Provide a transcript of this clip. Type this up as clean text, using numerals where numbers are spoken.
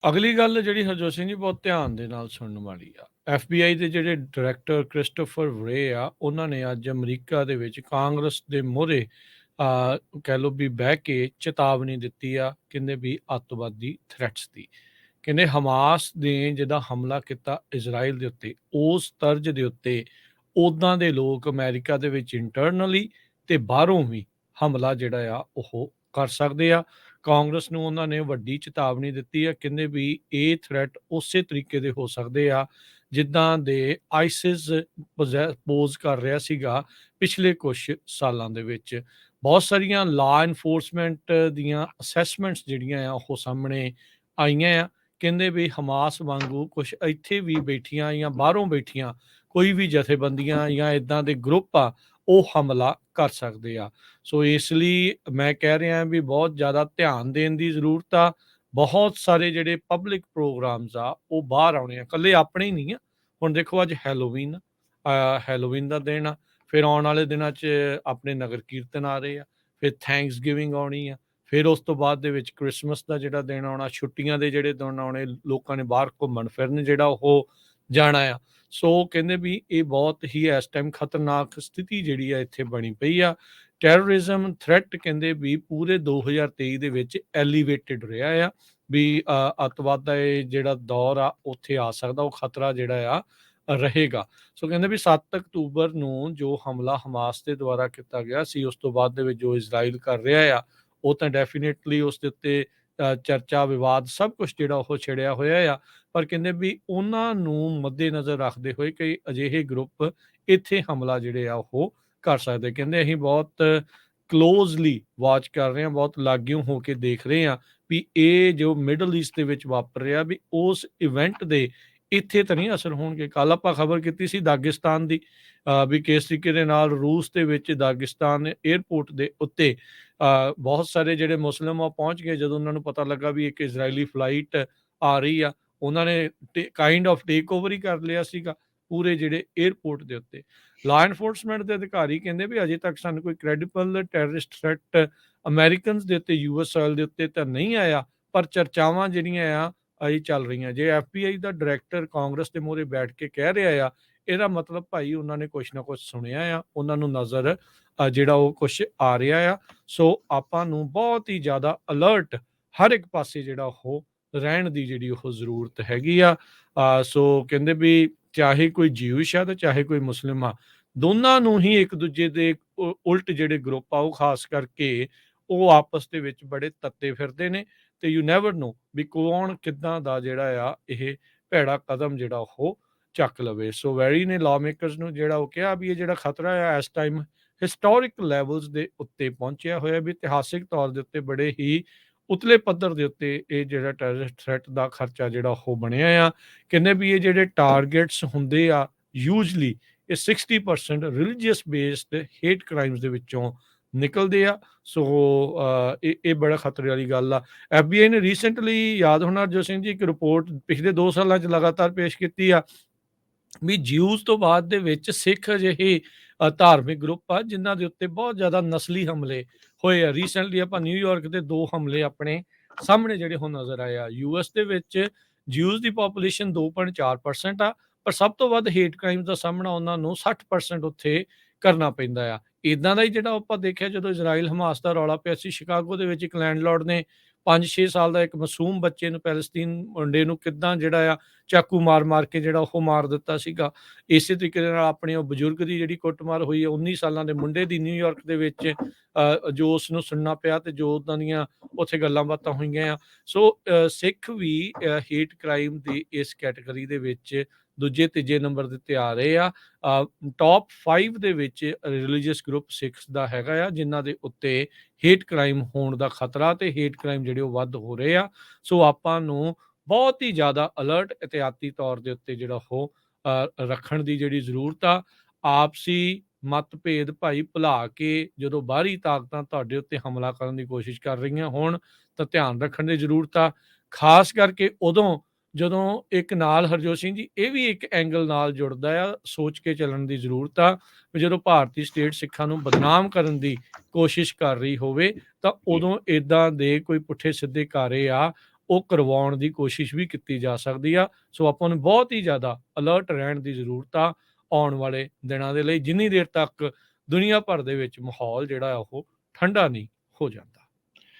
ਅਗਲੀ ਗੱਲ ਜਿਹੜੀ ਹਰਜੋਤ ਸਿੰਘ ਜੀ ਬਹੁਤ ਧਿਆਨ ਦੇ ਨਾਲ ਸੁਣਨ ਵਾਲੀ ਆ। FBI ਦੇ ਜਿਹੜੇ ਡਾਇਰੈਕਟਰ ਕ੍ਰਿਸਟੋਫਰ ਵਰੇ ਆ, ਉਹਨਾਂ ਨੇ ਅੱਜ ਅਮਰੀਕਾ ਦੇ ਵਿੱਚ ਕਾਂਗਰਸ ਦੇ ਮੂਹਰੇ ਕਹਿ ਲਓ ਵੀ ਬਹਿ ਕੇ ਚੇਤਾਵਨੀ ਦਿੱਤੀ ਆ, ਕਹਿੰਦੇ ਵੀ ਅੱਤਵਾਦੀ ਥ੍ਰੈਟਸ ਦੀ। ਕਹਿੰਦੇ ਹਮਾਸ ਨੇ ਜਿੱਦਾਂ ਹਮਲਾ ਕੀਤਾ ਇਜ਼ਰਾਈਲ ਦੇ ਉੱਤੇ, ਉਸ ਤਰਜ਼ ਦੇ ਉੱਤੇ ਉੱਦਾਂ ਦੇ ਲੋਕ ਅਮਰੀਕਾ ਦੇ ਵਿੱਚ ਇੰਟਰਨਲੀ ਤੇ ਬਾਹਰੋਂ ਵੀ ਹਮਲਾ ਜਿਹੜਾ ਆ ਉਹ ਕਰ ਸਕਦੇ ਆ। ਕਾਂਗਰਸ ਨੂੰ ਉਹਨਾਂ ਨੇ ਵੱਡੀ ਚੇਤਾਵਨੀ ਦਿੱਤੀ ਆ, ਕਹਿੰਦੇ ਵੀ ਇਹ ਥ੍ਰੈਟ ਉਸੇ ਤਰੀਕੇ ਦੇ ਹੋ ਸਕਦੇ ਆ ਜਿੱਦਾਂ ਦੇ ਆਈਸਿਸ ਪੋਜ਼ ਕਰ ਰਿਹਾ ਸੀਗਾ ਪਿਛਲੇ ਕੁਛ ਸਾਲਾਂ ਦੇ ਵਿੱਚ। ਬਹੁਤ ਸਾਰੀਆਂ ਲਾ ਇਨਫੋਰਸਮੈਂਟ ਦੀਆਂ ਅਸੈਸਮੈਂਟਸ ਜਿਹੜੀਆਂ ਆ ਉਹ ਸਾਹਮਣੇ ਆਈਆਂ ਆ। ਕਹਿੰਦੇ ਵੀ ਹਮਾਸ ਵਾਂਗੂ ਕੁਛ ਇੱਥੇ ਵੀ ਬੈਠੀਆਂ ਜਾਂ ਬਾਹਰੋਂ ਬੈਠੀਆਂ ਕੋਈ ਵੀ ਜਥੇਬੰਦੀਆਂ ਜਾਂ ਇੱਦਾਂ ਦੇ ਗਰੁੱਪ ਆ, ਉਹ ਹਮਲਾ ਕਰ ਸਕਦੇ ਆ। ਸੋ ਇਸ ਲਈ ਮੈਂ ਕਹਿ ਰਿਹਾ ਵੀ ਬਹੁਤ ਜ਼ਿਆਦਾ ਧਿਆਨ ਦੇਣ ਦੀ ਜ਼ਰੂਰਤ ਆ। ਬਹੁਤ ਸਾਰੇ ਜਿਹੜੇ ਪਬਲਿਕ ਪ੍ਰੋਗਰਾਮਸ ਆ ਉਹ ਬਾਹਰ ਆਉਣੇ ਆ, ਇਕੱਲੇ ਆਪਣੇ ਹੀ ਨਹੀਂ ਆ। ਹੁਣ ਦੇਖੋ ਅੱਜ ਹੈਲੋਵੀਨ ਹੈਲੋਵੀਨ ਦਾ ਦਿਨ ਆ, ਫਿਰ ਆਉਣ ਵਾਲੇ ਦਿਨਾਂ 'ਚ ਆਪਣੇ ਨਗਰ ਕੀਰਤਨ ਆ ਰਹੇ ਆ, ਫਿਰ ਥੈਂਕਸ ਗਿਵਿੰਗ ਆਉਣੀ ਆ, ਫਿਰ ਉਸ ਤੋਂ ਬਾਅਦ ਦੇ ਵਿੱਚ ਕ੍ਰਿਸਮਸ ਦਾ ਜਿਹੜਾ ਦਿਨ ਆਉਣਾ, ਛੁੱਟੀਆਂ ਦੇ ਜਿਹੜੇ ਦਿਨ ਆਉਣੇ, ਲੋਕਾਂ ਨੇ ਬਾਹਰ ਘੁੰਮਣ ਫਿਰਨ ਜਿਹੜਾ ਉਹ ਜਾਣਾ ਆ। ਸੋ ਕਹਿੰਦੇ ਵੀ ਇਹ ਬਹੁਤ ਹੀ ਇਸ ਟਾਈਮ ਖਤਰਨਾਕ ਸਥਿਤੀ ਜਿਹੜੀ ਆ ਇੱਥੇ ਬਣੀ ਪਈ ਆ। ਟੈਰਰਿਜ਼ਮ ਥ੍ਰੈਟ ਕਹਿੰਦੇ ਵੀ ਪੂਰੇ 2023 ਦੇ ਵਿੱਚ ਐਲੀਵੇਟਡ ਰਿਹਾ ਆ, ਵੀ ਅੱਤਵਾਦ ਦਾ ਇਹ ਜਿਹੜਾ ਦੌਰ ਆ ਉੱਥੇ ਆ ਸਕਦਾ, ਉਹ ਖਤਰਾ ਜਿਹੜਾ ਆ ਰਹੇਗਾ। ਸੋ ਕਹਿੰਦੇ ਵੀ 7 ਅਕਤੂਬਰ ਨੂੰ ਜੋ ਹਮਲਾ ਹਮਾਸ ਦੇ ਦੁਆਰਾ ਕੀਤਾ ਗਿਆ ਸੀ, ਉਸ ਤੋਂ ਬਾਅਦ ਦੇ ਵਿੱਚ ਜੋ ਇਜ਼ਰਾਈਲ ਕਰ ਰਿਹਾ ਆ, ਉਹ ਤਾਂ ਡੈਫੀਨੇਟਲੀ ਉਸ ਦੇ ਉੱਤੇ ਚਰਚਾ ਵਿਵਾਦ ਸਭ ਕੁਝ ਜਿਹੜਾ ਉਹ ਛਿੜਿਆ ਹੋਇਆ ਆ। ਪਰ ਕਹਿੰਦੇ ਵੀ ਉਹਨਾਂ ਨੂੰ ਮੱਦੇਨਜ਼ਰ ਰੱਖਦੇ ਹੋਏ ਕਈ ਅਜਿਹੇ ਗਰੁੱਪ ਇੱਥੇ ਹਮਲਾ ਜਿਹੜੇ ਆ ਉਹ ਕਰ ਸਕਦੇ। ਕਹਿੰਦੇ ਅਸੀਂ ਬਹੁਤ ਕਲੋਜ਼ਲੀ ਵਾਚ ਕਰ ਰਹੇ ਹਾਂ, ਬਹੁਤ ਲਾਗਿਓਂ ਹੋ ਕੇ ਦੇਖ ਰਹੇ ਹਾਂ ਵੀ ਇਹ ਜੋ ਮਿਡਲ ਈਸਟ ਦੇ ਵਿੱਚ ਵਾਪਰ ਰਿਹਾ ਵੀ ਉਸ ਇਵੈਂਟ ਦੇ ਇੱਥੇ ਤਾਂ ਨਹੀਂ ਅਸਰ ਹੋਣਗੇ। ਕੱਲ ਆਪਾਂ ਖਬਰ ਕੀਤੀ ਸੀ ਦਾਗਿਸਤਾਨ ਦੀ, ਵੀ ਕਿਸ ਤਰੀਕੇ ਦੇ ਨਾਲ ਰੂਸ ਦੇ ਵਿੱਚ ਦਾਗਿਸਤਾਨ ਏਅਰਪੋਰਟ ਦੇ ਉੱਤੇ ਬਹੁਤ ਸਾਰੇ ਜਿਹੜੇ ਮੁਸਲਿਮ ਆ ਪਹੁੰਚ ਗਏ। ਜਦੋਂ ਉਹਨਾਂ ਨੂੰ ਪਤਾ ਲੱਗਾ ਵੀ ਇੱਕ ਇਜ਼ਰਾਈਲੀ ਫਲਾਈਟ ਆ ਰਹੀ ਆ, ਉਹਨਾਂ ਨੇ ਕਾਈਂਡ ਆਫ ਟੇਕ ਓਵਰ ਹੀ ਕਰ ਲਿਆ ਸੀਗਾ ਪੂਰੇ ਜਿਹੜੇ ਏਅਰਪੋਰਟ ਦੇ ਉੱਤੇ। ਲਾ ਇਨਫੋਰਸਮੈਂਟ ਦੇ ਅਧਿਕਾਰੀ ਕਹਿੰਦੇ ਵੀ ਅਜੇ ਤੱਕ ਸਾਨੂੰ ਕੋਈ ਕ੍ਰੈਡੀਬਲ ਟੈਰਰਿਸਟ ਥ੍ਰੈਟ ਅਮਰੀਕਨਸ ਦੇ ਉੱਤੇ, ਯੂਐਸ ਸੋਇਲ ਦੇ ਉੱਤੇ ਤਾਂ ਨਹੀਂ ਆਇਆ, ਪਰ ਚਰਚਾਵਾਂ ਜਿਹੜੀਆਂ ਆ ਅਜੇ ਚੱਲ ਰਹੀਆਂ। ਜੇ FBI ਦਾ ਡਾਇਰੈਕਟਰ ਕਾਂਗਰਸ ਦੇ ਮੂਹਰੇ ਬੈਠ ਕੇ ਕਹਿ ਰਿਹਾ ਆ, ਇਹਦਾ ਮਤਲਬ ਭਾਈ ਉਹਨਾਂ ਨੇ ਕੁਛ ਨਾ ਕੁਛ ਸੁਣਿਆ ਆ, ਉਹਨਾਂ ਨੂੰ ਨਜ਼ਰ ਜਿਹੜਾ ਉਹ ਕੁਛ ਆ ਰਿਹਾ ਆ। ਸੋ ਆਪਾਂ ਨੂੰ ਬਹੁਤ ਹੀ ਜ਼ਿਆਦਾ ਅਲਰਟ ਹਰ ਇੱਕ ਪਾਸੇ ਜਿਹੜਾ ਉਹ ਰਹਿਣ ਦੀ ਜਿਹੜੀ ਉਹ ਜ਼ਰੂਰਤ ਹੈਗੀ ਆ। ਸੋ ਕਹਿੰਦੇ ਵੀ ਚਾਹੇ ਕੋਈ ਜਿਊਸ਼ ਆ ਤੇ ਚਾਹੇ ਕੋਈ ਮੁਸਲਿਮ ਆ, ਦੋਨਾਂ ਨੂੰ ਹੀ ਇੱਕ ਦੂਜੇ ਦੇ ਉਲਟ ਜਿਹੜੇ ਗਰੁੱਪ ਆ ਉਹ ਖਾਸ ਕਰਕੇ ਉਹ ਆਪਸ ਦੇ ਵਿੱਚ ਬੜੇ ਤੱਤੇ ਫਿਰਦੇ ਨੇ, ਤੇ ਯੂ ਨੈਵਰ ਨੋ ਵੀ ਕੌਣ ਕਿੱਦਾਂ ਦਾ ਜਿਹੜਾ ਆ ਇਹ ਭੈੜਾ ਕਦਮ ਜਿਹੜਾ ਉਹ ਚੱਕ ਲਵੇ। ਸੋ ਵੈਰੀ ਨੇ ਲਾ ਮੇਕਰਸ ਨੂੰ ਜਿਹੜਾ ਉਹ ਕਿਹਾ ਵੀ ਇਹ ਜਿਹੜਾ ਖਤਰਾ ਆ ਇਸ ਟਾਈਮ ਹਿਸਟੋਰਿਕ ਲੈਵਲਸ ਦੇ ਉੱਤੇ ਪਹੁੰਚਿਆ ਹੋਇਆ, ਵੀ ਇਤਿਹਾਸਿਕ ਤੌਰ ਦੇ ਉੱਤੇ ਬੜੇ ਹੀ ਉਤਲੇ ਪੱਧਰ ਦੇ ਉੱਤੇ ਇਹ ਜਿਹੜਾ ਟੈਰਰਿਸਟ ਥ੍ਰੈਟ ਦਾ ਖਰਚਾ ਜਿਹੜਾ ਉਹ ਬਣਿਆ ਆ। ਕਹਿੰਦੇ ਵੀ ਇਹ ਜਿਹੜੇ ਟਾਰਗੇਟਸ ਹੁੰਦੇ ਆ ਯੂਜਲੀ ਇਹ 60% ਰਿਲੀਜੀਅਸ ਬੇਸਡ ਹੇਟ ਕ੍ਰਾਈਮਸ ਦੇ ਵਿੱਚੋਂ ਨਿਕਲਦੇ ਆ। ਸੋ ਇਹ ਬੜਾ ਖਤਰੇ ਵਾਲੀ ਗੱਲ ਆ। FBI ਨੇ ਰੀਸੈਂਟਲੀ, ਯਾਦ ਹੋਣਾ ਹਰਜੋਤ ਸਿੰਘ ਜੀ, ਇੱਕ ਰਿਪੋਰਟ ਪਿਛਲੇ 2 ਸਾਲਾਂ 'ਚ ਲਗਾਤਾਰ ਪੇਸ਼ ਕੀਤੀ ਆ ਵੀ ਜਿਊਜ਼ ਤੋਂ ਬਾਅਦ ਦੇ ਵਿੱਚ ਸਿੱਖ ਅਜਿਹੇ ਧਾਰਮਿਕ ਗਰੁੱਪ ਆ ਜਿਨ੍ਹਾਂ ਦੇ ਉੱਤੇ ਬਹੁਤ ਜ਼ਿਆਦਾ ਨਸਲੀ ਹਮਲੇ ਹੋਏ ਆ। ਰੀਸੈਂਟਲੀ ਆਪਾਂ ਨਿਊਯਾਰਕ ਦੇ 2 ਹਮਲੇ ਆਪਣੇ ਸਾਹਮਣੇ ਜਿਹੜੇ ਹੁਣ ਨਜ਼ਰ ਆਏ ਆ। US ਦੇ ਵਿੱਚ ਜਿਊਜ਼ ਦੀ ਪਾਪੂਲੇਸ਼ਨ 2.4% ਆ, ਪਰ ਸਭ ਤੋਂ ਵੱਧ ਹੇਟ ਕ੍ਰਾਈਮ ਦਾ ਸਾਹਮਣਾ ਉਹਨਾਂ ਨੂੰ 60% ਉੱਥੇ ਕਰਨਾ ਪੈਂਦਾ ਆ। ਇਦਾਂ ਦਾ ਹੀ ਜਿਹੜਾ ਆਪਾਂ ਦੇਖਿਆ ਜਦੋਂ ਇਜ਼ਰਾਈਲ ਹਮਾਸ ਦਾ ਰੌਲਾ ਪਿਆ ਸੀ, ਸ਼ਿਕਾਗੋ ਦੇ ਵਿੱਚ ਇੱਕ ਲੈਂਡਲੋਰਡ ਨੇ 5-6 ਸਾਲ ਦਾ ਇੱਕ ਮਾਸੂਮ ਬੱਚੇ ਨੂੰ, ਪੈਲਸਤੀਨ ਮੁੰਡੇ ਨੂੰ ਕਿੱਦਾਂ ਜਿਹੜਾ ਆ ਚਾਕੂ ਮਾਰ ਕੇ ਜਿਹੜਾ ਉਹ ਮਾਰ ਦਿੱਤਾ ਸੀਗਾ। ਇਸੇ ਤਰੀਕੇ ਦੇ ਨਾਲ ਆਪਣੇ ਉਹ ਬਜ਼ੁਰਗ ਦੀ ਜਿਹੜੀ ਕੁੱਟਮਾਰ ਹੋਈ ਹੈ 19 ਸਾਲਾਂ ਦੇ ਮੁੰਡੇ ਦੀ ਨਿਊਯਾਰਕ ਦੇ ਵਿੱਚ, ਜੋ ਉਸ ਨੂੰ ਸੁਣਨਾ ਪਿਆ ਤੇ ਜੋ ਉੱਦਾਂ ਦੀਆਂ ਉੱਥੇ ਗੱਲਾਂ ਬਾਤਾਂ ਹੋਈਆਂ ਆ। ਸੋ ਸਿੱਖ ਵੀ ਹੇਟ ਕ੍ਰਾਈਮ ਦੀ ਇਸ ਕੈਟਾਗਰੀ ਦੇ ਵਿੱਚ ਦੂਜੇ ਤੀਜੇ ਨੰਬਰ ਦੇ ਉੱਤੇ ਆ ਰਹੇ ਆ। ਟੌਪ 5 ਦੇ ਵਿੱਚ ਰਿਲੀਜੀਅਸ ਗਰੁੱਪ ਸਿੱਖਸ ਦਾ ਹੈਗਾ ਆ ਜਿਨ੍ਹਾਂ ਦੇ ਉੱਤੇ ਹੇਟ ਕ੍ਰਾਈਮ ਹੋਣ ਦਾ ਖਤਰਾ ਤੇ ਹੇਟ ਕ੍ਰਾਈਮ ਜਿਹੜੇ ਉਹ ਵੱਧ ਹੋ ਰਹੇ ਆ। ਸੋ ਆਪਾਂ ਨੂੰ ਬਹੁਤ ਹੀ ਜ਼ਿਆਦਾ ਅਲਰਟ ਇਹਤਿਆਤੀ ਤੌਰ ਦੇ ਉੱਤੇ ਜਿਹੜਾ ਉਹ ਰੱਖਣ ਦੀ ਜਿਹੜੀ ਜ਼ਰੂਰਤ ਆ। ਆਪਸੀ ਮਤਭੇਦ ਭਾਈ ਭੁਲਾ ਕੇ ਜਦੋਂ ਬਾਹਰੀ ਤਾਕਤਾਂ ਤੁਹਾਡੇ ਉੱਤੇ ਹਮਲਾ ਕਰਨ ਦੀ ਕੋਸ਼ਿਸ਼ ਕਰ ਰਹੀਆਂ ਹੋਣ ਤਾਂ ਧਿਆਨ ਰੱਖਣ ਦੀ ਜ਼ਰੂਰਤ ਆ। ਖਾਸ ਕਰਕੇ ਉਦੋਂ ਜਦੋਂ ਇੱਕ ਨਾਲ ਹਰਜੋਤ ਸਿੰਘ ਜੀ ਇਹ ਵੀ ਇੱਕ ਐਂਗਲ ਨਾਲ ਜੁੜਦਾ ਆ, ਸੋਚ ਕੇ ਚੱਲਣ ਦੀ ਜ਼ਰੂਰਤ ਆ ਵੀ ਜਦੋਂ ਭਾਰਤੀ ਸਟੇਟ ਸਿੱਖਾਂ ਨੂੰ ਬਦਨਾਮ ਕਰਨ ਦੀ ਕੋਸ਼ਿਸ਼ ਕਰ ਰਹੀ ਹੋਵੇ ਤਾਂ ਉਦੋਂ ਇੱਦਾਂ ਦੇ ਕੋਈ ਪੁੱਠੇ ਸਿੱਧੇ ਕਾਰੇ ਆ ਉਹ ਕਰਵਾਉਣ ਦੀ ਕੋਸ਼ਿਸ਼ ਵੀ ਕੀਤੀ ਜਾ ਸਕਦੀ ਆ। ਸੋ ਆਪਾਂ ਨੂੰ ਬਹੁਤ ਹੀ ਜ਼ਿਆਦਾ ਅਲਰਟ ਰਹਿਣ ਦੀ ਜ਼ਰੂਰਤ ਆ ਆਉਣ ਵਾਲੇ ਦਿਨਾਂ ਦੇ ਲਈ, ਜਿੰਨੀ ਦੇਰ ਤੱਕ ਦੁਨੀਆ ਭਰ ਦੇ ਵਿੱਚ ਮਾਹੌਲ ਜਿਹੜਾ ਉਹ ਠੰਡਾ ਨਹੀਂ ਹੋ ਜਾਂਦਾ।